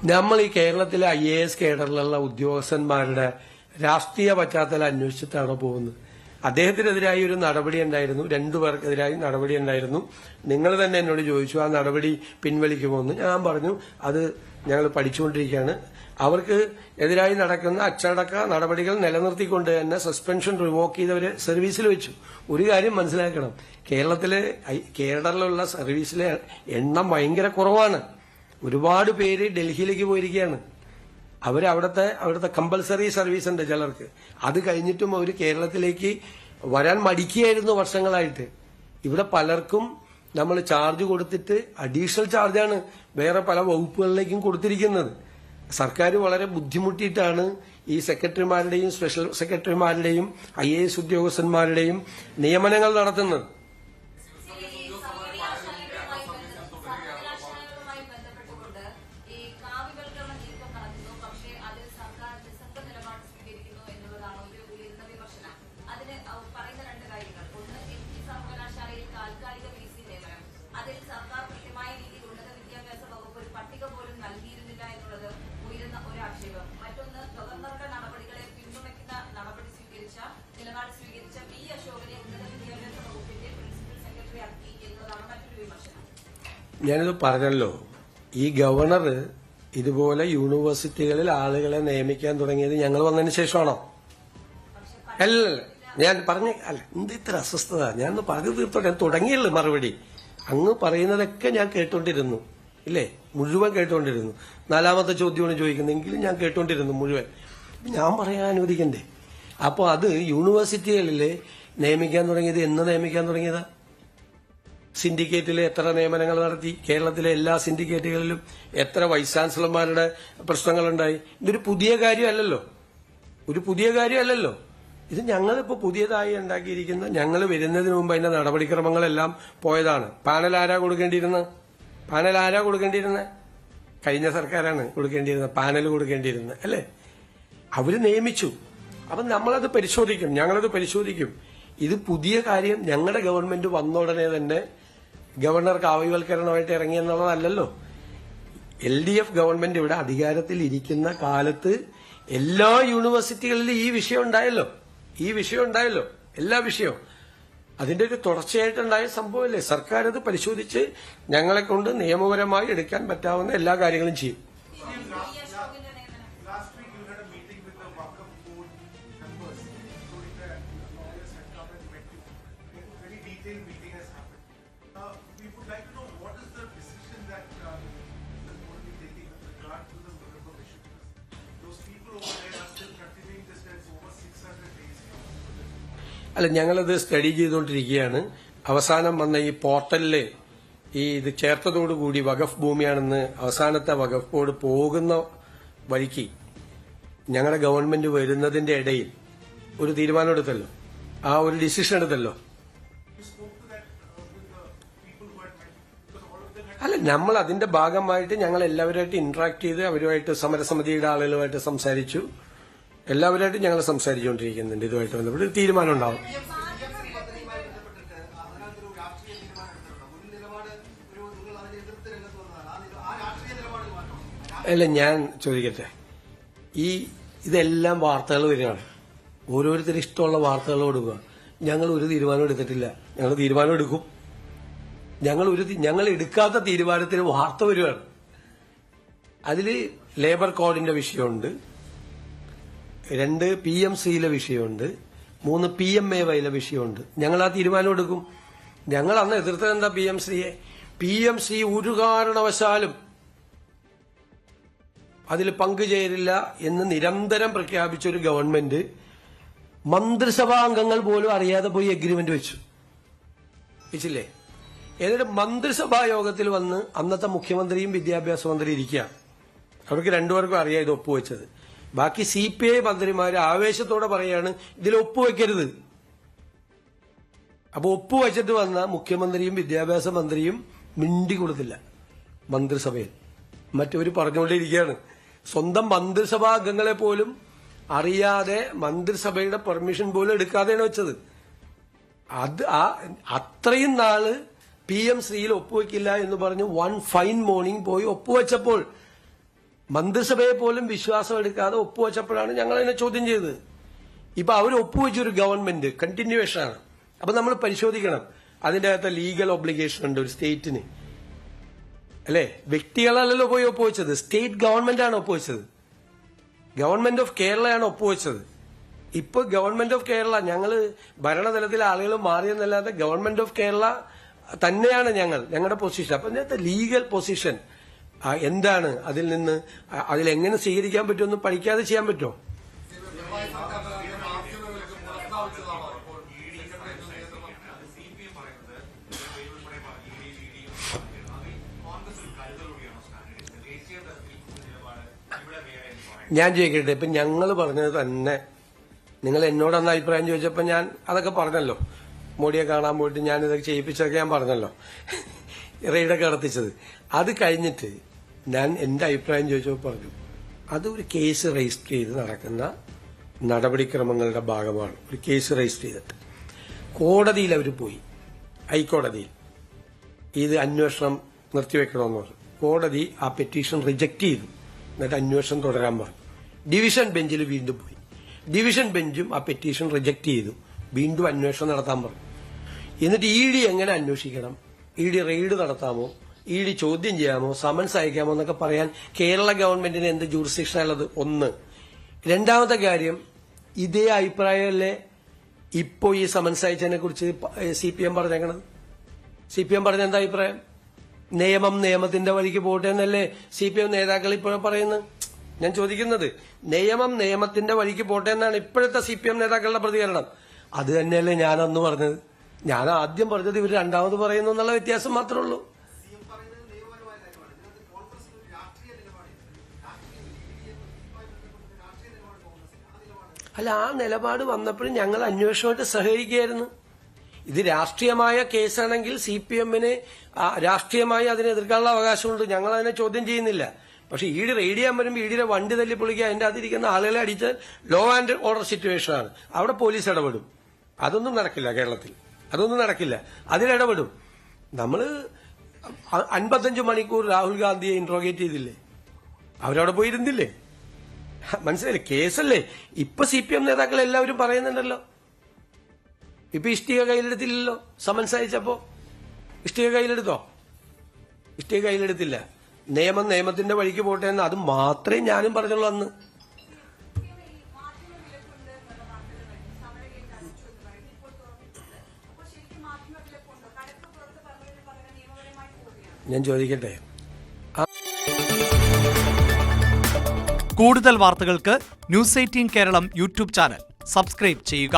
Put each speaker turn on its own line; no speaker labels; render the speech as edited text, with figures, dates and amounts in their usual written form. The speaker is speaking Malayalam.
നമ്മൾ ഈ കേരളത്തിലെ IAS കേഡറിലുള്ള ഉദ്യോഗസ്ഥന്മാരുടെ രാഷ്ട്രീയ പശ്ചാത്തലം അന്വേഷിച്ചിട്ടാണോ പോകുന്നത്? അദ്ദേഹത്തിനെതിരായി ഒരു നടപടി ഉണ്ടായിരുന്നു, രണ്ടുപേർക്കെതിരായി നടപടി ഉണ്ടായിരുന്നു. നിങ്ങൾ തന്നെ എന്നോട് ചോദിച്ചു ആ നടപടി പിൻവലിക്കുമോ എന്ന്. ഞാൻ പറഞ്ഞു അത് ഞങ്ങൾ പഠിച്ചുകൊണ്ടിരിക്കുകയാണ്. അവർക്ക് എതിരായി നടക്കുന്ന അച്ചടക്ക നടപടികൾ നിലനിർത്തിക്കൊണ്ട് തന്നെ സസ്പെൻഷൻ റിവോക്ക് ചെയ്തവരെ സർവീസിൽ വെച്ചു. ഒരു കാര്യം മനസ്സിലാക്കണം, കേരളത്തിലുള്ള സർവീസിലെ എണ്ണം ഭയങ്കര കുറവാണ്. ഒരുപാട് പേര് ഡൽഹിയിലേക്ക് പോയിരിക്കുകയാണ്. അവിടുത്തെ കമ്പൽസറി സർവീസ് ഉണ്ട് ചിലർക്ക്. അത് കഴിഞ്ഞിട്ടും അവർ കേരളത്തിലേക്ക് വരാൻ മടിക്കുകയായിരുന്നു വർഷങ്ങളായിട്ട്. ഇവിടെ പലർക്കും നമ്മൾ ചാർജ് കൊടുത്തിട്ട് അഡീഷണൽ ചാർജാണ് വേറെ പല വകുപ്പുകളിലേക്കും കൊടുത്തിരിക്കുന്നത്. സർക്കാർ വളരെ ബുദ്ധിമുട്ടിയിട്ടാണ് ഈ സെക്രട്ടറിമാരുടെയും സ്പെഷ്യൽ സെക്രട്ടറിമാരുടെയും IAS ഉദ്യോഗസ്ഥന്മാരുടെയും നിയമനങ്ങൾ നടത്തുന്നത്. ഞാനിത് പറഞ്ഞല്ലോ, ഈ ഗവർണർ ഇതുപോലെ യൂണിവേഴ്സിറ്റികളിൽ ആളുകളെ നിയമിക്കാൻ തുടങ്ങിയത് ഞങ്ങൾ വന്നതിന് ശേഷമാണോ? അല്ലല്ല, ഞാൻ എന്ത് ഇത്ര അസ്വസ്ഥത? ഞാൻ പറഞ്ഞു തീർത്തോട്ടെ. ഞാൻ തുടങ്ങിയുള്ളൂ മറുപടി. അങ്ങ് പറയുന്നതൊക്കെ ഞാൻ കേട്ടോണ്ടിരുന്നു, ഇല്ലേ? മുഴുവൻ കേട്ടോണ്ടിരുന്നു. നാലാമത്തെ ചോദ്യമാണ് ചോദിക്കുന്നതെങ്കിലും ഞാൻ കേട്ടോണ്ടിരുന്നു മുഴുവൻ. ഞാൻ പറയാൻ അനുവദിക്കണ്ടേ? അപ്പോൾ അത് യൂണിവേഴ്സിറ്റികളിൽ നിയമിക്കാൻ തുടങ്ങിയത് എന്ന് നിയമിക്കാൻ തുടങ്ങിയതാ? സിൻഡിക്കേറ്റിൽ എത്ര നിയമനങ്ങൾ നടത്തി? കേരളത്തിലെ എല്ലാ സിൻഡിക്കേറ്റുകളിലും എത്ര വൈസ് ചാൻസലർമാരുടെ പ്രശ്നങ്ങളുണ്ടായി? ഇതൊരു പുതിയ കാര്യമല്ലല്ലോ. ഇത് ഞങ്ങളിപ്പോൾ പുതിയതായി ഉണ്ടാക്കിയിരിക്കുന്ന, ഞങ്ങൾ വരുന്നതിന് മുമ്പ് അതിന്റെ നടപടിക്രമങ്ങളെല്ലാം പോയതാണ്. പാനൽ ആരാ കൊടുക്കേണ്ടിയിരുന്നത്? കഴിഞ്ഞ സർക്കാരാണ് കൊടുക്കേണ്ടിയിരുന്നത്, പാനൽ കൊടുക്കേണ്ടിയിരുന്നത്, അല്ലേ? അവര് നിയമിച്ചു. അപ്പം ഞങ്ങളത് പരിശോധിക്കും. ഇത് പുതിയ കാര്യം ഞങ്ങളുടെ ഗവൺമെന്റ് വന്ന ഉടനെ തന്നെ ഗവർണർ കാവ്യവൽക്കരണമായിട്ട് ഇറങ്ങി എന്നുള്ളതല്ലല്ലോ. LDF ഗവൺമെന്റ് ഇവിടെ അധികാരത്തിൽ ഇരിക്കുന്ന കാലത്ത് എല്ലാ യൂണിവേഴ്സിറ്റികളിലും ഈ വിഷയം ഉണ്ടായല്ലോ. എല്ലാ വിഷയവും അതിന്റെ ഒരു തുടർച്ചയായിട്ടുണ്ടായ സംഭവമല്ലേ? സർക്കാർ അത് പരിശോധിച്ച് ഞങ്ങളെ കൊണ്ട് നിയമപരമായി എടുക്കാൻ പറ്റാവുന്ന എല്ലാ കാര്യങ്ങളും ചെയ്യും. അല്ല, ഞങ്ങളത് സ്റ്റഡി ചെയ്തുകൊണ്ടിരിക്കുകയാണ്. അവസാനം വന്ന ഈ പോർട്ടലില് ഇത് ചേർത്തതോടുകൂടി വഖഫ് ഭൂമിയാണെന്ന് അവസാനത്തെ വഖഫ് ബോർഡ് പോകുന്ന വഴിക്ക് ഞങ്ങളുടെ ഗവൺമെന്റ് വരുന്നതിന്റെ ഇടയിൽ ഒരു തീരുമാനം എടുത്തല്ലോ, ഒരു ഡിസിഷൻ എടുത്തല്ലോ. അല്ല, നമ്മൾ അതിന്റെ ഭാഗമായിട്ട് ഞങ്ങൾ എല്ലാവരുമായിട്ട് ഇന്ററാക്ട് ചെയ്ത് അവരുമായിട്ട് സമരസമിതിയുടെ ആളുകളുമായിട്ട് സംസാരിച്ചു. എല്ലാവരുമായിട്ട് ഞങ്ങൾ സംസാരിച്ചുകൊണ്ടിരിക്കുന്നുണ്ട്. ഇതുമായിട്ട് ബന്ധപ്പെട്ട് തീരുമാനം ഉണ്ടാവും. അല്ല, ഞാൻ ചോദിക്കട്ടെ, ഇതെല്ലാം വാർത്തകൾ വരികയാണ്. ഓരോരുത്തരും ഇഷ്ടമുള്ള വാർത്തകൾ കൊടുക്കുക. ഞങ്ങൾ ഒരു തീരുമാനം എടുത്തിട്ടില്ല. ഞങ്ങൾ തീരുമാനം എടുക്കും. ഞങ്ങൾ എടുക്കാത്ത തീരുമാനത്തിന് വാർത്ത വരികയാണ്. അതിൽ ലേബർ കോഡിന്റെ വിഷയമുണ്ട്, 2 PMCയിലെ വിഷയമുണ്ട്, 3 PMAYയിലെ വിഷയമുണ്ട്. ഞങ്ങൾ ആ തീരുമാനം എടുക്കും. ഞങ്ങൾ അന്ന് എതിർത്തത് എന്താ? PMC ഒരു കാരണവശാലും അതിൽ പങ്കുചേരില്ല എന്ന് നിരന്തരം പ്രഖ്യാപിച്ച ഒരു ഗവൺമെന്റ് മന്ത്രിസഭാ അംഗങ്ങൾ പോലും അറിയാതെ പോയി എഗ്രിമെന്റ് വെച്ചില്ലേ? എന്നിട്ട് മന്ത്രിസഭാ യോഗത്തിൽ വന്ന് അന്നത്തെ മുഖ്യമന്ത്രിയും വിദ്യാഭ്യാസ മന്ത്രി ഇരിക്കുക. അവർക്ക് രണ്ടുപേർക്കും അറിയാം ഇത് ഒപ്പുവെച്ചത്. ബാക്കി CPI മന്ത്രിമാര് ആവേശത്തോടെ പറയാണ് ഇതിൽ ഒപ്പുവെക്കരുത്. അപ്പൊ ഒപ്പുവെച്ചിട്ട് വന്ന മുഖ്യമന്ത്രിയും വിദ്യാഭ്യാസ മന്ത്രിയും മിണ്ടി കൊടുത്തില്ല മന്ത്രിസഭയിൽ. മറ്റവര് പറഞ്ഞുകൊണ്ടിരിക്കുകയാണ്. സ്വന്തം മന്ത്രിസഭാ അംഗങ്ങളെ പോലും അറിയാതെ മന്ത്രിസഭയുടെ പെർമിഷൻ പോലും എടുക്കാതെയാണ് വെച്ചത്. അത്രയും നാള് PMCയിൽ ഒപ്പുവെക്കില്ല എന്ന് പറഞ്ഞു 1 ഫൈൻ മോർണിംഗ് പോയി ഒപ്പുവെച്ചപ്പോൾ മന്ത്രിസഭയെ പോലും വിശ്വാസം എടുക്കാതെ ഒപ്പുവെച്ചപ്പോഴാണ് ഞങ്ങൾ അതിനെ ചോദ്യം ചെയ്തത്. ഇപ്പൊ അവർ ഒപ്പുവെച്ചൊരു ഗവൺമെന്റ് കണ്ടിന്യൂവേഷൻ ആണ്. അപ്പൊ നമ്മൾ പരിശോധിക്കണം, അതിന്റെ അകത്ത് ലീഗൽ ഒബ്ലിഗേഷൻ ഉണ്ട് ഒരു സ്റ്റേറ്റിന്, അല്ലെ? വ്യക്തികളല്ലല്ലോ പോയി ഒപ്പുവെച്ചത്, സ്റ്റേറ്റ് ഗവൺമെന്റ് ആണ് ഒപ്പുവെച്ചത്. ഗവൺമെന്റ് ഓഫ് കേരളയാണ് ഒപ്പുവെച്ചത്. ഇപ്പൊ ഗവൺമെന്റ് ഓഫ് കേരള, ഞങ്ങള് ഭരണതലത്തിലെ ആളുകൾ മാറിയെന്നല്ലാതെ ഗവൺമെന്റ് ഓഫ് കേരള തന്നെയാണ് ഞങ്ങളുടെ പൊസിഷൻ. അപ്പൊ ഇതിനകത്ത് ലീഗൽ പൊസിഷൻ എന്താണ്, അതിലെങ്ങനെ സ്വീകരിക്കാൻ പറ്റുമെന്ന് പഠിക്കാതെ ചെയ്യാൻ പറ്റുമോ? ഞാൻ ചോദിക്കട്ടെ, ഇപ്പൊ ഞങ്ങൾ പറഞ്ഞത് തന്നെ, നിങ്ങൾ എന്നോടന്ന് അഭിപ്രായം ചോദിച്ചപ്പോൾ ഞാൻ അതൊക്കെ പറഞ്ഞല്ലോ. മോഡിയെ കാണാൻ പോയിട്ട് ഞാൻ ഇതൊക്കെ ചെയ്യിപ്പിച്ചതൊക്കെ ഞാൻ പറഞ്ഞല്ലോ, റെയ്ഡൊക്കെ നടത്തിച്ചത്. അത് കഴിഞ്ഞിട്ട് ഞാൻ എന്റെ അഭിപ്രായം ചോദിച്ചപ്പോൾ പറഞ്ഞു, അതൊരു കേസ് രജിസ്റ്റർ ചെയ്ത് നടക്കുന്ന നടപടിക്രമങ്ങളുടെ ഭാഗമാണ്. ഒരു കേസ് രജിസ്റ്റർ ചെയ്തിട്ട് കോടതിയിൽ അവർ പോയി, ഹൈക്കോടതിയിൽ ഇത് അന്വേഷണം നിർത്തിവെക്കണമെന്ന് പറഞ്ഞു. കോടതി ആ പെറ്റീഷൻ റിജക്ട് ചെയ്തു. എന്നിട്ട് അന്വേഷണം തുടരാൻ പറഞ്ഞു. ഡിവിഷൻ ബെഞ്ചിൽ വീണ്ടും പോയി. ഡിവിഷൻ ബെഞ്ചും ആ പെറ്റീഷൻ റിജക്ട് ചെയ്തു. വീണ്ടും അന്വേഷണം നടത്താൻ പറഞ്ഞു. എന്നിട്ട് ഇ ഡി എങ്ങനെ അന്വേഷിക്കണം, ഇ ഡി റെയ്ഡ് നടത്താമോ, ഇ ഡി ചോദ്യം ചെയ്യാമോ, സമൻസ് അയക്കാമോ എന്നൊക്കെ പറയാൻ കേരള ഗവൺമെന്റിന് എന്ത് ജൂറിസ്ഡിക്ഷനുള്ളത്? ഒന്ന്. രണ്ടാമത്തെ കാര്യം, ഇതേ അഭിപ്രായമല്ലേ ഇപ്പോ ഈ സമൻസ് അയച്ചതിനെ കുറിച്ച് CPM പറഞ്ഞേക്കണത്? CPM പറഞ്ഞ എന്താ അഭിപ്രായം? നിയമത്തിന്റെ വഴിക്ക് പോട്ടെ എന്നല്ലേ CPM നേതാക്കൾ ഇപ്പോഴും പറയുന്നത്? ഞാൻ ചോദിക്കുന്നത്, നിയമത്തിന്റെ വഴിക്ക് പോട്ടെ എന്നാണ് ഇപ്പോഴത്തെ CPM നേതാക്കളുടെ പ്രതികരണം. അത് തന്നെയല്ലേ ഞാനന്ന് പറഞ്ഞത്? ഞാൻ ആദ്യം പറഞ്ഞത് ഇവർ രണ്ടാമത് പറയുന്നു എന്നുള്ള വ്യത്യാസം മാത്രമേ ഉള്ളൂ. അല്ല, ആ നിലപാട് വന്നപ്പോഴും ഞങ്ങൾ അന്വേഷണമായിട്ട് സഹകരിക്കുകയായിരുന്നു. ഇത് രാഷ്ട്രീയമായ കേസാണെങ്കിൽ CPMന് രാഷ്ട്രീയമായി അതിനെ എതിർക്കാനുള്ള അവകാശമുണ്ട്. ഞങ്ങൾ അതിനെ ചോദ്യം ചെയ്യുന്നില്ല. പക്ഷെ ഇ ഡി റെയ്ഡ് ചെയ്യാൻ വരുമ്പോൾ ഇ ഡിയുടെ വണ്ടി തല്ലി പൊളിക്കുക, അതിന്റെ അതിരിക്കുന്ന ആളുകളെ അടിച്ചാൽ ലോ ആൻഡ് ഓർഡർ സിറ്റുവേഷൻ ആണ്. അവിടെ പോലീസ് ഇടപെടും. അതൊന്നും നടക്കില്ല കേരളത്തിൽ, അതൊന്നും നടക്കില്ല. അതിലിടപെടും. നമ്മള് 55 മണിക്കൂർ രാഹുൽ ഗാന്ധിയെ ഇന്ററോഗേറ്റ് ചെയ്തില്ലേ? അവരവിടെ പോയിരുന്നില്ലേ? മനസ്സിലായില്ലേ? കേസല്ലേ? ഇപ്പൊ CPM നേതാക്കൾ എല്ലാവരും പറയുന്നുണ്ടല്ലോ. ഇപ്പൊ ഇഷ്ടിക കയ്യിലെടുത്തില്ലല്ലോ സമൻസ് അയച്ചപ്പോ. ഇഷ്ടിക കയ്യിലെടുത്തോ? ഇഷ്ടിക കയ്യിലെടുത്തില്ല. നിയമത്തിന്റെ വഴിക്ക് പോട്ടെ എന്ന് അത് മാത്രമേ ഞാനും പറഞ്ഞുള്ളൂ അന്ന്. ഞാൻ ചോദിക്കട്ടെ,
കൂടുതൽ വാർത്തകൾക്ക് News 18 Keralam YouTube channel subscribe ചെയ്യുക.